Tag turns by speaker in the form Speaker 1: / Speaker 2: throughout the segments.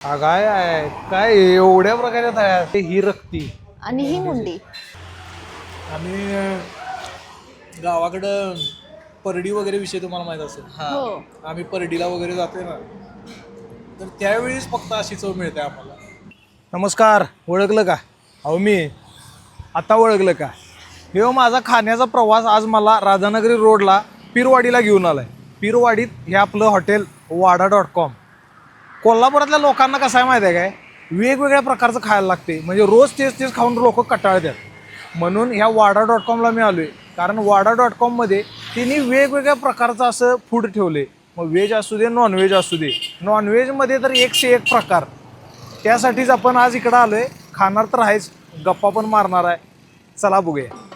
Speaker 1: काय आहे काय एवढ्या प्रकारे तयार ही रक्ती
Speaker 2: आणि ही मुंडी.
Speaker 1: आम्ही गावाकडं परडी वगैरे विषय तुम्हाला माहित असेल.
Speaker 2: हो.
Speaker 1: आम्ही परडीला वगैरे जातोय ना, तर त्यावेळीच फक्त अशी चव मिळते आम्हाला. नमस्कार, ओळखलं का? अहो मी आता ओळखलं का? हे माझा खाण्याचा प्रवास आज मला राधानगरी रोडला पीरवाडीला घेऊन आलाय. पीरवाडीत हे आपलं हॉटेल वाडा.com. कोल्हापुरातल्या लोकांना कसं आहे माहिती आहे काय, वेगवेगळ्या प्रकारचं खायला लागते. म्हणजे रोज तेच खाऊन लोक कंटाळतात. म्हणून ह्या वाडा.comला मी आलोय, कारण वाडा.com मध्ये तिने वेगवेगळ्या प्रकारचं असं फूड ठेवले. मग व्हेज असू दे, नॉनव्हेज असू दे. नॉनव्हेजमध्ये तर 1 से 1 प्रकार. त्यासाठीच आपण आज इकडं आलोय. खाणार तर आहेच, गप्पा पण मारणार आहे. चला बघूया.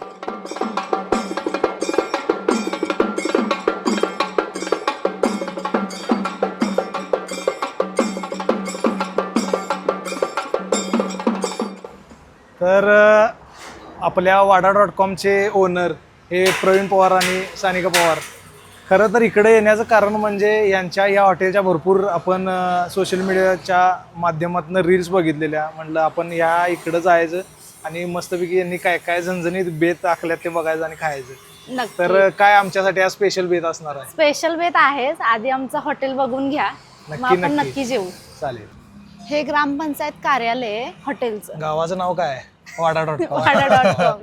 Speaker 1: तर आपल्या वाडा.comचे ओनर हे प्रवीण पवार आणि सानिका पवार. खरं तर इकडे येण्याचं कारण म्हणजे यांच्या या हॉटेलच्या भरपूर आपण सोशल मीडियाच्या माध्यमातून रील्स बघितलेल्या. म्हटलं आपण या इकडं जायचं आणि मस्तपैकी यांनी काय काय झणझणीत बेत आखल्यात ते बघायचं आणि खायचं. तर काय आमच्यासाठी हा स्पेशल बेत असणार आहे?
Speaker 2: स्पेशल बेत आहेच. आधी आमचं हॉटेल बघून घ्या, मग आपण नक्की जेवू.
Speaker 1: चालेल.
Speaker 2: हे ग्रामपंचायत कार्यालय हॉटेलचं.
Speaker 1: गावाचं नाव काय आहे? वाडा.com.
Speaker 2: वाडा.com.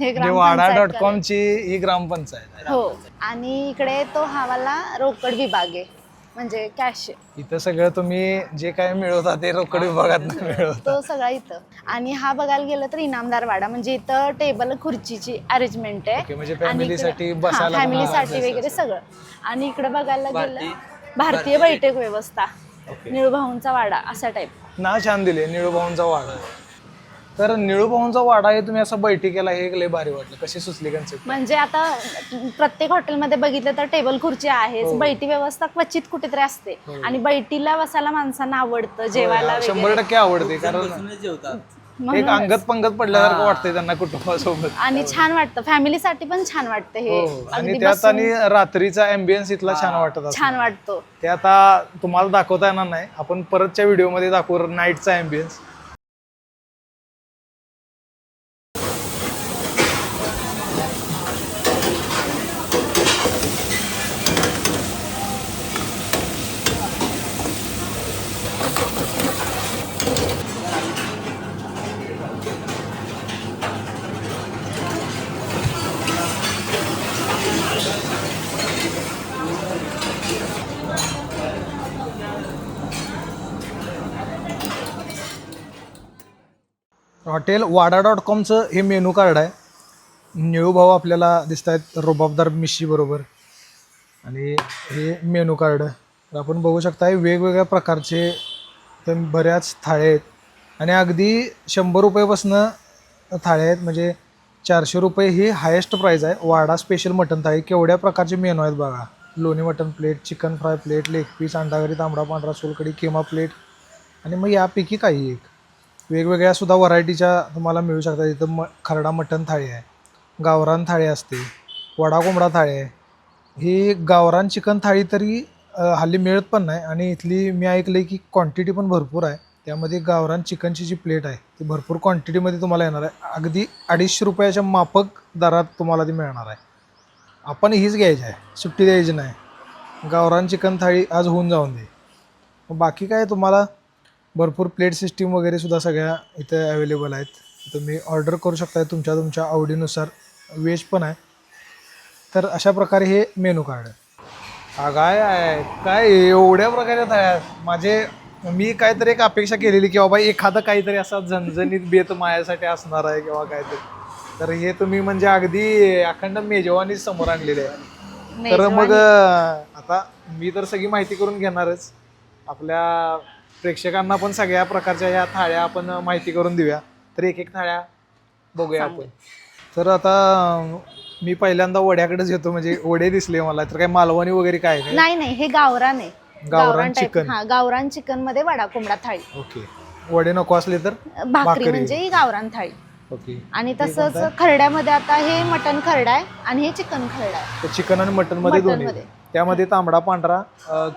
Speaker 2: हे
Speaker 1: वाडा.com ची ही ग्रामपंचायत आहे.
Speaker 2: हो. आणि इकडे तो हवाला रोकड विभाग आहे, म्हणजे कॅश.
Speaker 1: इथं सगळं तुम्ही जे काय मिळवता ते रोकड विभागात मिळवता,
Speaker 2: तो सगळा इथं. आणि हा बघायला गेलं तर इनामदार वाडा, म्हणजे इथं टेबल खुर्चीची अरेंजमेंट आहे.
Speaker 1: म्हणजे फॅमिलीसाठी बसायला,
Speaker 2: फॅमिलीसाठी वगैरे सगळं. आणि इकडे बघायला गेलं भारतीय बैठक व्यवस्था, निळूभाऊंचा वाडा असा टाईप.
Speaker 1: नाव छान दिले, निळूभाऊंचा वाडा. तर निळूभाऊंचा वाडा हे तुम्ही असं बैठकीला हे लय भारी वाटलं. कशी सुचली कन्सेप्ट?
Speaker 2: म्हणजे आता प्रत्येक हॉटेलमध्ये बघितलं तर टेबल खुर्ची आहेच, बैठी व्यवस्था क्वचित कुठेतरी असते. आणि बैठीला बसायला माणसांना आवडतं, जेवायला
Speaker 1: 100% आवडते. कारण एक अंगत पंगत पडल्यासारखं वाटतंय त्यांना कुटुंबासोबत.
Speaker 2: आणि छान वाटतं, फॅमिलीसाठी पण छान वाटतं हे.
Speaker 1: आणि त्यात आणि रात्रीचा एम्बियन्स इथला छान वाटत असतो.
Speaker 2: छान वाटतो
Speaker 1: ते आता तुम्हाला दाखवता येणार नाही, आपण परतच्या व्हिडिओमध्ये दाखवू नाईटचा एम्बियन्स. हॉटेल वाडा.comचं हे मेनू कार्ड आहे. निळूभाऊ आपल्याला दिसत आहेत रुबाबदार मिशी बरोबर. आणि हे मेनू कार्ड आपण बघू शकता. वेगवेगळ्या प्रकारचे बऱ्याच थाळे आहेत. आणि अगदी 100 रुपयेपासून थाळे आहेत. म्हणजे 400 रुपये ही हायेस्ट प्राईज आहे. वाडा स्पेशल मटन थाळी. केवढ्या प्रकारचे मेनू आहेत बघा. लोणी mutton plate, chicken fry plate, leg piece, अंडागरी, तांबडा पांढरा, सोलकडी, किमा प्लेट. आणि मग यापैकी काही एक वेगवेगळ्या सुद्धा व्हरायटीच्या तुम्हाला मिळू शकतात. इथं खरडा मटण थाळी आहे, गावरान थाळी असते, वडा कोंबडा थाळी आहे. ही गावरान चिकन थाळी तरी हल्ली मिळत पण नाही. आणि इथली मी ऐकलं आहे की क्वांटिटी पण भरपूर आहे. त्यामध्ये गावरान चिकनची जी प्लेट आहे ती भरपूर क्वांटिटीमध्ये तुम्हाला येणार आहे. अगदी 250 रुपयाच्या माफक दरात तुम्हाला ती मिळणार आहे. आपण हीच घ्यायची आहे, सुट्टी द्यायची नाही. गावरान चिकन थाळी आज होऊन जाऊन दे. बाकी काय तुम्हाला भरपूर प्लेट सिस्टीम वगैरे सुद्धा सगळ्या इथं अवेलेबल आहेत. तुम्ही ऑर्डर करू शकता तुमच्या आवडीनुसार. व्हेज पण आहे. तर अशा प्रकारे हे मेनू कार्ड काय आहे काय एवढ्या प्रकारे तयार. मी काहीतरी एक अपेक्षा केलेली की बाबा एखादं काहीतरी असा झणझणीत बेत माझ्यासाठी असणार आहे किंवा काहीतरी. तर हे तुम्ही म्हणजे अगदी अखंड मेजवानी समोर आणलेले आहे. तर मग आता मी तर सगळी माहिती करून घेणारच. आपल्या प्रेक्षकांना पण सगळ्या प्रकारच्या ह्या थाळ्या आपण माहिती करून देऊया. तर एक थाळ्या बघूया आपण. तर आता मी पहिल्यांदा वड्याकडेच येतो. म्हणजे वडे दिसले मला. तर काय मालवणी वगैरे काय?
Speaker 2: नाही, हे गावरान आहे.
Speaker 1: गावरान चिकन.
Speaker 2: गावरान चिकन मध्ये वडा कोंबडा थाळी.
Speaker 1: ओके. वडे नको असले तर
Speaker 2: भाकरी म्हणजे ही गावरान थाळी.
Speaker 1: ओके.
Speaker 2: आणि तसंच खरड्यामध्ये आता हे मटन खरडा आहे आणि हे चिकन खरडा आहे.
Speaker 1: चिकन आणि मटन मध्ये दोन्ही. त्यामध्ये तांबडा पांढरा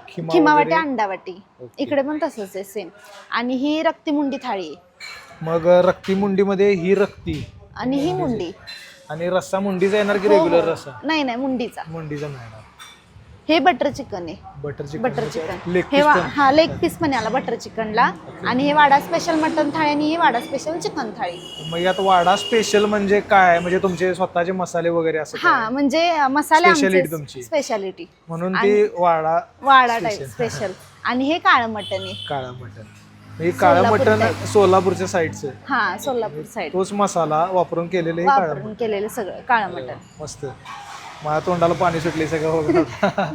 Speaker 1: खिमा
Speaker 2: खिमावाटी
Speaker 1: वगैरे.
Speaker 2: अंडावाटी
Speaker 1: ओके.
Speaker 2: इकडे पण तसंच आहे सेम. आणि ही रक्ती थाळी आहे.
Speaker 1: मग रक्ती मुंडीमध्ये ही रक्ती
Speaker 2: आणि ही मुंडी.
Speaker 1: आणि रस्सा मुंडीचा येणार की
Speaker 2: हो,
Speaker 1: रेग्युलर
Speaker 2: हो.
Speaker 1: रस्सा?
Speaker 2: नाही नाही मुंडीचा.
Speaker 1: मुंडीचा नाही येणार.
Speaker 2: हे बटर चिकन आहे.
Speaker 1: Butter chicken.
Speaker 2: Butter chicken
Speaker 1: leg
Speaker 2: हे
Speaker 1: पीस पण.
Speaker 2: हा लेग पीस पण आला बटर चिकनला. आणि हे वाडा स्पेशल मटन थाळी आणि ही वाडा स्पेशल चिकन थाळी.
Speaker 1: मग यात वाडा स्पेशल म्हणजे काय? म्हणजे तुमचे स्वतःचे मसाले वगैरे असं काय?
Speaker 2: हा म्हणजे मसाले
Speaker 1: Speciality तुमची.
Speaker 2: स्पेशालिटी
Speaker 1: म्हणून ते वाडा
Speaker 2: वाडा टाईप स्पेशल. आणि हे काळं मटन आहे.
Speaker 1: काळा मटन. हे काळं
Speaker 2: सोलापूर
Speaker 1: मटन
Speaker 2: type.
Speaker 1: सोलापूरच्या साईडचं.
Speaker 2: हा सोलापूर साईड
Speaker 1: तोच मसाला वापरून केलेलं हे काळं
Speaker 2: वापरून केलेलं सगळं काळं मटन.
Speaker 1: मस्त. माझ्या तोंडाला पाणी सुटले सगळं बघा.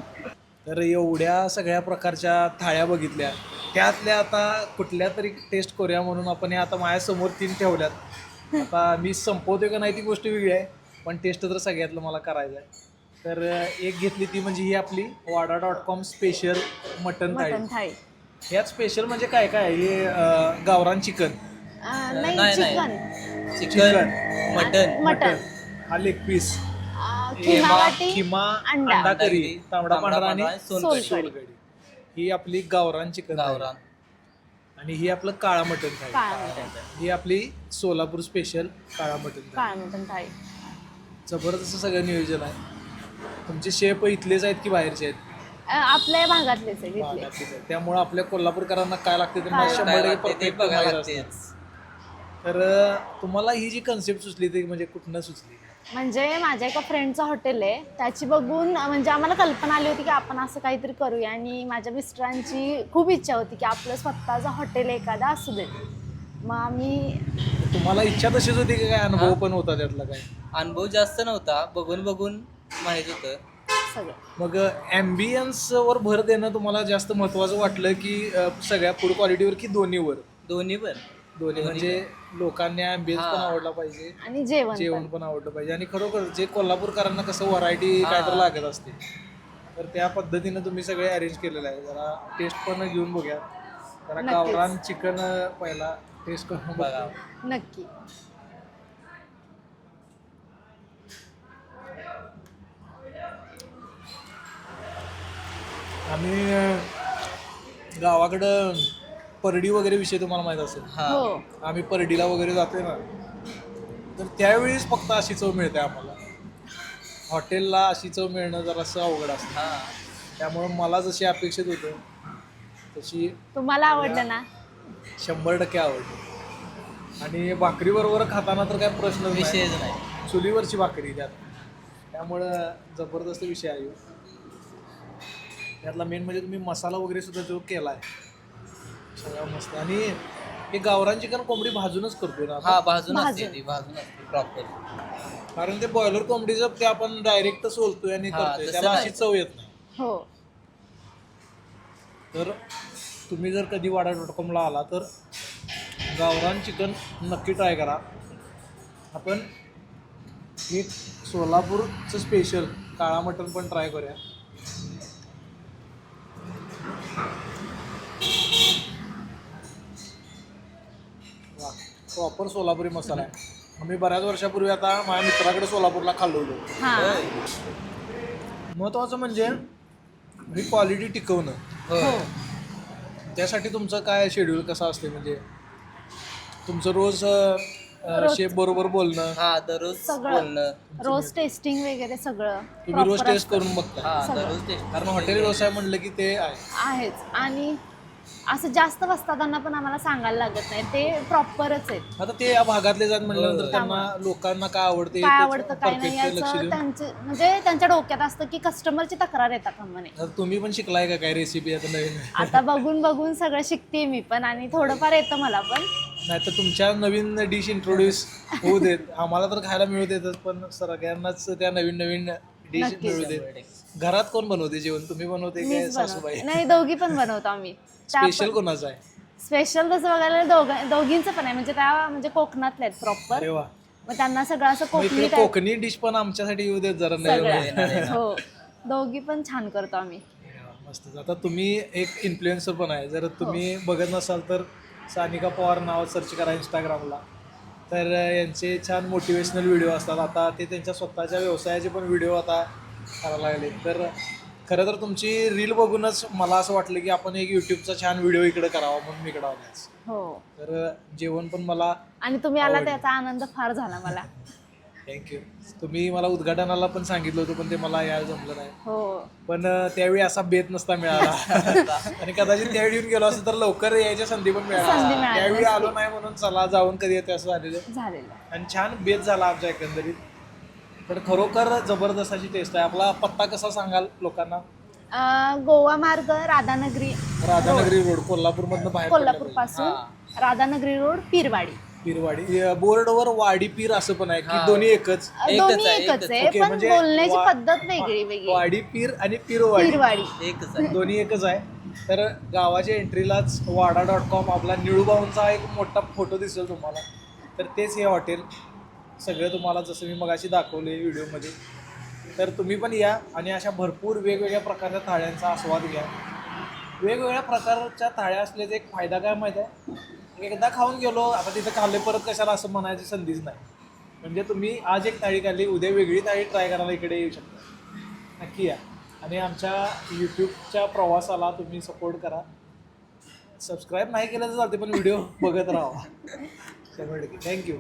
Speaker 1: तर एवढ्या सगळ्या प्रकारच्या थाळ्या बघितल्या, त्यातल्या आता कुठल्या तरी टेस्ट करूया म्हणून आपण हे आता माझ्यासमोर 3 ठेवल्यात. आता मी संपवतोय का नाही ती गोष्ट वेगळी आहे, पण टेस्ट तर सगळ्यातलं मला करायचं आहे. तर एक घेतली ती म्हणजे ही आपली वाडा.com स्पेशल मटन थाळी.
Speaker 2: मटन थाळी.
Speaker 1: यात स्पेशल म्हणजे काय काय? हे गावरान चिकन,
Speaker 2: नाही चिकन
Speaker 3: चिकन, मटन,
Speaker 2: मटन
Speaker 1: हा लेग पीस,
Speaker 2: खिमावाटी
Speaker 1: खिमा,
Speaker 2: अंडा.
Speaker 1: अंडा करी, तांबडा पांढरा आणि
Speaker 3: सोलकढी.
Speaker 2: सोलकढी.
Speaker 1: ही आपली गावरान चिकन थाळी.
Speaker 3: गावरान.
Speaker 1: आणि ही आपलं काळा मटन थाळी.
Speaker 2: काळं मटन.
Speaker 1: ही आपली सोलापूर स्पेशल काळा मटन थाळी.
Speaker 2: काळं मटन थाळी.
Speaker 1: जबरदस्त सगळं नियोजन आहे. तुमचे शेफ इथलेच आहेत की बाहेरचे आहेत?
Speaker 2: आपल्या भागातलेच आहे तिथले.
Speaker 1: भागातलेच आहेत. त्यामुळे आपल्या कोल्हापूरकरांना काय लागते तर
Speaker 2: काय
Speaker 1: 100%
Speaker 3: ते
Speaker 1: perfect
Speaker 3: बघायला
Speaker 1: माहिती असते.
Speaker 3: लागतेच.
Speaker 1: तर तुम्हाला ही जी कन्सेप्ट सुचली ती म्हणजे कुठनं सुचली?
Speaker 2: म्हणजे माझ्या एका फ्रेंडचं हॉटेल आहे, त्याची बघून म्हणजे आम्हाला कल्पना आली होती की आपण असं काहीतरी करूया. आणि माझ्या मिस्टरांची खूप इच्छा होती की आपलं स्वतःचं हॉटेल एखादा असू दे. मग आम्ही
Speaker 1: तुम्हाला इच्छा तशीच होती की काय अनुभव पण होता त्यातला काय?
Speaker 3: अनुभव जास्त नव्हता, बघून बघून माहित होतं.
Speaker 2: सगळं
Speaker 1: मग ॲम्बियन्सवर भर देणं तुम्हाला जास्त महत्त्वाचं वाटलं की सगळ्या फूड क्वालिटीवर की दोन्हीवर?
Speaker 3: दोन्ही पण.
Speaker 1: दोन्ही म्हणजे लोकांना ॲम्बियन्स पण आवडला पाहिजे,
Speaker 2: आणि जेवण
Speaker 1: जेवण
Speaker 2: पण.
Speaker 1: पण आवडलं पाहिजे. आणि खरोखर जे कोल्हापूरकरांना कसं व्हरायटी काय तर लागत असते, तर त्या पद्धतीनं तुम्ही सगळे अरेंज केलेलं आहे. जरा टेस्ट पण घेऊन बघूया. जरा
Speaker 2: नक्कीच.
Speaker 1: गावरान चिकन पहिला टेस्ट करून बघा.
Speaker 2: नक्की.
Speaker 1: आम्ही गावाकडं परडी वगैरे विषय तुम्हाला माहीत असेल.
Speaker 3: हा.
Speaker 2: हो
Speaker 1: आम्ही परडीला वगैरे जातोय ना, तर त्यावेळीच फक्त अशी चव मिळते आम्हाला. हॉटेलला अशी चव मिळणं जरासं अवघड असतं.
Speaker 3: हा.
Speaker 1: त्यामुळं मला जशी अपेक्षित होतं तशी
Speaker 2: तुम्हाला आवडलं ना?
Speaker 1: 100% आवडली. आणि भाकरीबरोबर खाताना तर काय प्रश्नच नाही.
Speaker 3: विषयच नाही.
Speaker 1: चुलीवरची भाकरी त्यात, त्यामुळं जबरदस्त विषय आहे. त्यातला मेन म्हणजे तुम्ही मसाला वगैरे सुद्धा जो केला आहे सगळा मस्त. आणि हे गावरान चिकन कोंबडी भाजूनच करतोय ना आपण?
Speaker 3: हा, भाजून असते
Speaker 2: भाजून.
Speaker 3: ती, भाजून असते प्रॉपर.
Speaker 1: कारण ते बॉयलर कोंबडीचं ते आपण डायरेक्ट सोलतोय आणि
Speaker 3: हा,
Speaker 1: करतोय,
Speaker 3: तसं
Speaker 1: त्याला अशी
Speaker 3: नाही.
Speaker 1: चव येत नाही.
Speaker 2: हो
Speaker 1: तर तुम्ही जर कधी वाडा.comला आला तर गावरान चिकन नक्की ट्राय करा. आपण एक सोलापूरचं स्पेशल काळा मटण पण ट्राय करूया. वा, प्रॉपर सोलापुरी मसाला आहे. आम्ही बऱ्याच वर्षापूर्वी आता माझ्या मित्राकडे सोलापूरला खाल्लो होतो.
Speaker 2: हा
Speaker 3: होय.
Speaker 1: महत्त्वाचं म्हणजे ही क्वालिटी टिकवणं.
Speaker 3: होय.
Speaker 1: त्यासाठी तुमचं काय शेड्यूल कसं असते? म्हणजे तुमचं रोज शेफ बरोबर बोलणं,
Speaker 3: हा, दररोज
Speaker 2: सगळं.
Speaker 3: बोलणं.
Speaker 2: रोज टेस्टिंग वगैरे सगळं
Speaker 1: तुम्ही रोज
Speaker 2: proper
Speaker 1: टेस्ट
Speaker 2: असतं.
Speaker 1: करून बघता.
Speaker 3: हा,
Speaker 2: सगळं.
Speaker 3: दररोज टेस्ट.
Speaker 1: कारण हॉटेल व्यवसाय म्हणलं की ते आहे.
Speaker 2: आहेच. आणि असं जास्त वस्तादांना पण आम्हाला सांगायला लागत नाही, ते प्रॉपरच आहेत.
Speaker 1: आता ते या भागातले जात म्हटल्यानंतर त्यांना लोकांना काय आवडते
Speaker 2: काय आवडतं काय नाही
Speaker 1: परफेक्ट लक्ष
Speaker 2: याचं
Speaker 1: देऊन.
Speaker 2: त्यांचे म्हणजे त्यांच्या डोक्यात असतं की कस्टमरची तक्रार येतात म्हणे.
Speaker 1: आता तुम्ही पण शिकलाय का काय रेसिपी आता नवीन?
Speaker 2: आता बघून बघून सगळं शिकते मी पण, आणि थोडंफार येतं मला पण.
Speaker 1: नाही तर तुमच्या नवीन डिश इंट्रोड्यूस होऊ देत. आम्हाला तर खायला मिळू देतच, पण सगळ्यांनाच त्या नवीन नवीन डिश
Speaker 2: नक्कीच.
Speaker 1: मिळू देत. घरात कोण बनवते जेवण? तुम्ही बनवते काय
Speaker 2: मीच
Speaker 1: सासूबाई?
Speaker 2: बनवते. नाही, दोघी पण बनवतो आम्ही.
Speaker 1: स्पेशल कोणाचं आहे?
Speaker 2: स्पेशल तसं बघायला दोघींचं पण आहे. म्हणजे त्या म्हणजे कोकणातल्या आहेत प्रॉपर.
Speaker 1: अरे वा.
Speaker 2: मग त्यांना सगळं असं
Speaker 1: मग
Speaker 2: कोकणी
Speaker 1: इकडे
Speaker 2: type
Speaker 1: कोकणी डिश पण आमच्यासाठी येऊ देत जरा नवीन.
Speaker 2: सगळं. हो, दोघी पण छान करतो आम्ही.
Speaker 1: मस्त. आता तुम्ही एक इन्फ्लुएन्सर पण आहे. जर तुम्ही
Speaker 2: हो.
Speaker 1: बघत नसाल तर सानिका पवार नाव सर्च करा इंस्टाग्रामला. तर यांचे छान मोटिवेशनल व्हिडिओ असतात. आता ते त्यांच्या स्वतःच्या व्यवसायाचे पण व्हिडिओ आता करायला लागले. तर खरं तर तुमची रील बघूनच मला असं वाटलं की आपण एक युट्यूबचा छान व्हिडिओ इकडे करावा म्हणून मी इकडे आलो आज.
Speaker 2: हो
Speaker 1: तर जेवण पण मला
Speaker 2: आणि तुम्ही आला
Speaker 1: आवडलं.
Speaker 2: त्याचा आनंद फार झाला मला.
Speaker 1: थँक्यू. तुम्ही मला उद्घाटनाला पण सांगितलं होतं पण ते मला यायला जमलं नाही.
Speaker 2: हो
Speaker 1: पण त्यावेळी असा बेत नसता मिळाला आणि कदाचित त्यावेळी येऊन गेलो असं तर लवकर यायच्या संधी पण
Speaker 2: संधी
Speaker 1: मिळाली.
Speaker 2: मिळाली
Speaker 1: त्यावेळी
Speaker 2: नसती.
Speaker 1: आलो नाही म्हणून चला जाऊन कधी येते असं झालेलं
Speaker 2: झालेलं.
Speaker 1: आणि छान बेत झाला आमच्या एकंदरीत. पण खरोखर जबरदस्त अशी टेस्ट आहे. आपला पत्ता कसा सांगाल लोकांना?
Speaker 2: गोवा मार्ग राधानगरी
Speaker 1: राधानगरी रोड कोल्हापूरमधनं बाहेर
Speaker 2: कोल्हापूर
Speaker 1: पडलं
Speaker 2: पासून राधानगरी रोड पीरवाडी.
Speaker 1: पीरवाडी. बोर्डवर वाडी पीर असं पण आहे की दोन्ही एकच?
Speaker 2: दोन्ही
Speaker 3: आहे,
Speaker 2: एकच
Speaker 3: एकच.
Speaker 2: आहे
Speaker 1: ओके,
Speaker 2: पण
Speaker 1: म्हणजे
Speaker 2: बोलण्याची
Speaker 1: वा-
Speaker 2: पद्धत वेगळी वेगळी.
Speaker 1: वाडी पीर आणि पीरवाडी
Speaker 2: पीरवाडी.
Speaker 3: एकच आहे.
Speaker 1: दोन्ही एकच आहे. तर गावाच्या एंट्रीलाच वाडा.com आपला निळूभाऊंचा एक मोठा फोटो दिसेल तुम्हाला. तर तेच हे हॉटेल. सगळं तुम्हाला जसं मी मगाशी दाखवले व्हिडिओमध्ये. तर तुम्ही पण या आणि अशा भरपूर वेगवेगळ्या प्रकारच्या थाळ्यांचा आस्वाद घ्या. वेगवेगळ्या प्रकारच्या थाळ्या असल्याचा एक फायदा काय माहीत आहे? एकदा खाऊन गेलो आता तिथं खाल्ले परत कशाला असं म्हणायची संधीच नाही. म्हणजे तुम्ही आज एक थाळी खाल्ली उद्या वेगळी थाळी ट्राय करायला इकडे येऊ शकता. नक्की या आणि आमच्या यूट्यूबच्या प्रवासाला तुम्ही सपोर्ट करा. सबस्क्राईब नाही केलं तर चालते पण व्हिडिओ बघत राहा. 100%. थँक्यू.